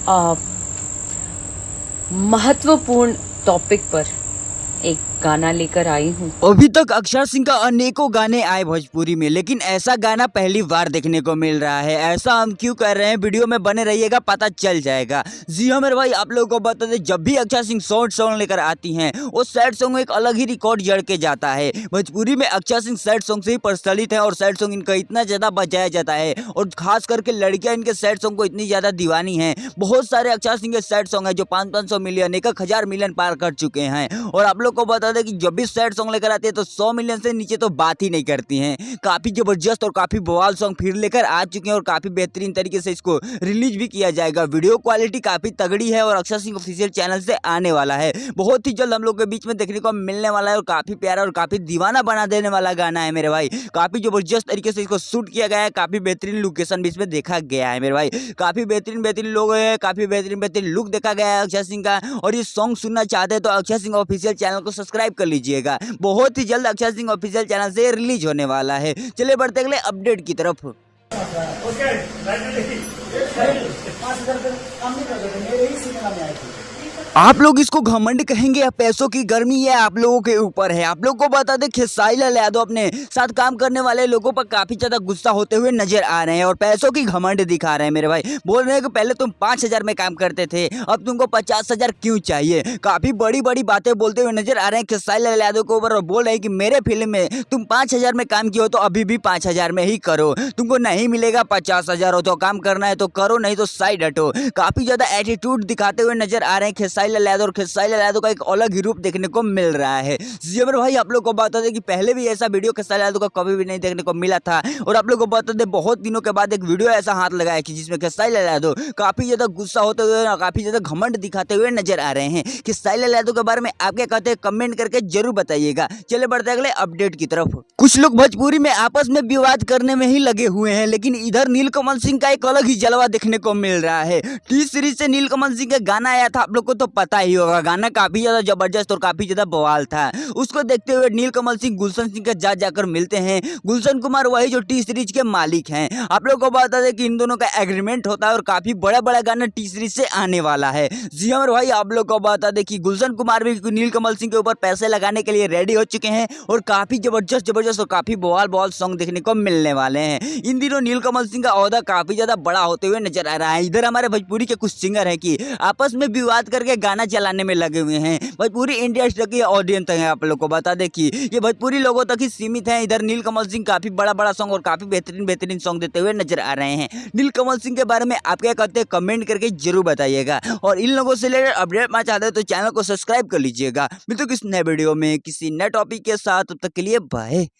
अ, महत्वपूर्ण टॉपिक पर एक गाना लेकर आई हूँ। अभी तक अक्षर सिंह का अनेकों गाने आए भोजपुरी में, लेकिन ऐसा गाना पहली बार देखने को मिल रहा है। ऐसा हम क्यों कर रहे हैं, वीडियो में बने रहिएगा, पता चल जाएगा। जी हाँ मेरे भाई, आप लोगों को बता दें, जब भी अक्षर सिंह सैड सॉन्ग लेकर आती हैं, वो सैड सॉन्ग एक अलग ही रिकॉर्ड जड़ के जाता है। भोजपुरी में अक्षर सिंह सैड सॉन्ग से ही प्रचलित है और सैड सॉन्ग इनका इतना ज्यादा बजाया जाता है, और खास करके लड़कियां इनके सैड सॉन्ग को इतनी ज्यादा दीवानी है। बहुत सारे अक्षर सिंह के सैड सॉन्ग है जो 500 मिलियन, 1000 मिलियन पार कर चुके हैं। और आप लोग को बता दें कि जब भी सैड सॉन्ग लेकर आती है तो 100 मिलियन से नीचे तो बात ही नहीं करती हैं। काफी जबरदस्त और काफी बवाल सॉन्ग फिर लेकर आ चुके हैं और काफी बेहतरीन तरीके से इसको रिलीज भी किया जाएगा। वीडियो क्वालिटी काफी तगड़ी है और अक्षर सिंह ऑफिशियल चैनल से आने वाला है। बहुत ही जल्द हम लोग के बीच में देखने को मिलने वाला है और काफी प्यारा और काफी दीवाना बना देने वाला गाना है मेरे भाई। काफी जबरदस्त तरीके से इसको शूट किया गया है, काफी बेहतरीन लोकेशन भी इसमें देखा गया है मेरे भाई। काफी बेहतरीन बेहतरीन लोग हैं, काफी बेहतरीन लुक देखा गया है अक्षर सिंह का। और ये सॉन्ग सुनना चाहते हैं तो अक्षर सिंह ऑफिशियल चैनल को सब्सक्राइब कर लीजिएगा। बहुत ही जल्द अक्षर सिंह ऑफिशियल चैनल से रिलीज होने वाला है। चलिए बढ़ते अगले अपडेट की तरफ। आप लोग इसको घमंड कहेंगे या पैसों की गर्मी, है आप लोगों के ऊपर है। आप लोग को बता दें, खेसारी लाल यादव अपने साथ काम करने वाले लोगों पर काफी ज्यादा गुस्सा होते हुए नजर आ रहे हैं और पैसों की घमंड दिखा रहे हैं मेरे भाई। बोल रहे हैं कि पहले तुम 5000 में काम करते थे, अब तुमको 50,000 क्यों चाहिए। काफी बड़ी बड़ी बातें बोलते हुए नजर आ रहे हैं खेसारी लाल यादव के ऊपर और बोल रहे हैं कि मेरे फिल्म में तुम 5000 में काम किए हो तो अभी भी 5000 में ही करो, तुमको नहीं मिलेगा 50,000। हो तो काम करना है तो करो, नहीं तो साइड हटो। काफी ज्यादा एटीट्यूड दिखाते हुए नजर आ रहे हैं खेसारी लाल यादव, और खेसारी लाल यादव का एक अलग ही रूप देखने को मिल रहा है। जी मेरे भाई, आप लोग को बता दें कि पहले भी ऐसा वीडियो खेसारी लाल यादव का कभी भी नहीं देखने को मिला था। और आप लोग को बता दें, बहुत दिनों के बाद एक वीडियो ऐसा हाथ लगाया कि जिसमें खेसारी लाल यादव काफी ज्यादा गुस्सा होते हुए और काफी ज्यादा घमंड दिखाते हुए नजर आ रहे हैं। खेसारी लाल यादव के बारे में आप क्या कहते हैं, कमेंट करके जरूर बताइएगा। चले बढ़ते अगले अपडेट की तरफ। कुछ लोग भोजपुरी में आपस में विवाद करने में ही लगे हुए हैं, लेकिन इधर नीलकमल सिंह का एक अलग ही जलवा देखने को मिल रहा है। टी सीरीज से नीलकमल सिंह का गाना आया था, आप लोग को तो पता ही होगा। गाना काफी ज्यादा जबरदस्त और काफी ज्यादा बवाल था। उसको देखते हुए नीलकमल सिंह गुलशन सिंह के जाकर मिलते हैं। गुलशन कुमार वही जो टी सीरीज के मालिक हैं। आप लोग को बता दें कि इन दोनों का एग्रीमेंट होता है और काफी बड़ा बड़ा गाना टी सीरीज से आने वाला है। जी हाँ भाई, आप लोग को बता दें कि गुलशन कुमार भी नीलकमल सिंह के ऊपर पैसे लगाने के लिए रेडी हो चुके हैं और काफी जबरदस्त और काफी बवाल सॉन्ग देखने को मिलने वाले हैं। इन दिनों नीलकमल सिंह का ओहदा काफी ज्यादा बड़ा होते हुए नजर आ रहा है। इधर हमारे भोजपुरी के कुछ सिंगर है कि आपस में विवाद करके गाना चलाने में लगे हुए हैं। भोजपुरी इंडस्ट्री की ऑडियंस है, आप लोग को बता दें कि ये भोजपुरी लोगों तक ही सीमित है। इधर नीलकमल सिंह काफी बड़ा सॉन्ग और काफी बेहतरीन सॉन्ग देते हुए नजर आ रहे हैं। नीलकमल सिंह के बारे में आप क्या कहते हैं, कमेंट करके जरूर बताइएगा। और इन लोगों से रिलेटेड अपडेट पाना चाहते हैं तो चैनल को सब्सक्राइब कर लीजिएगा। मिलते हैं किसी नए वीडियो में किसी नए टॉपिक के साथ, तब तक के लिए बाय।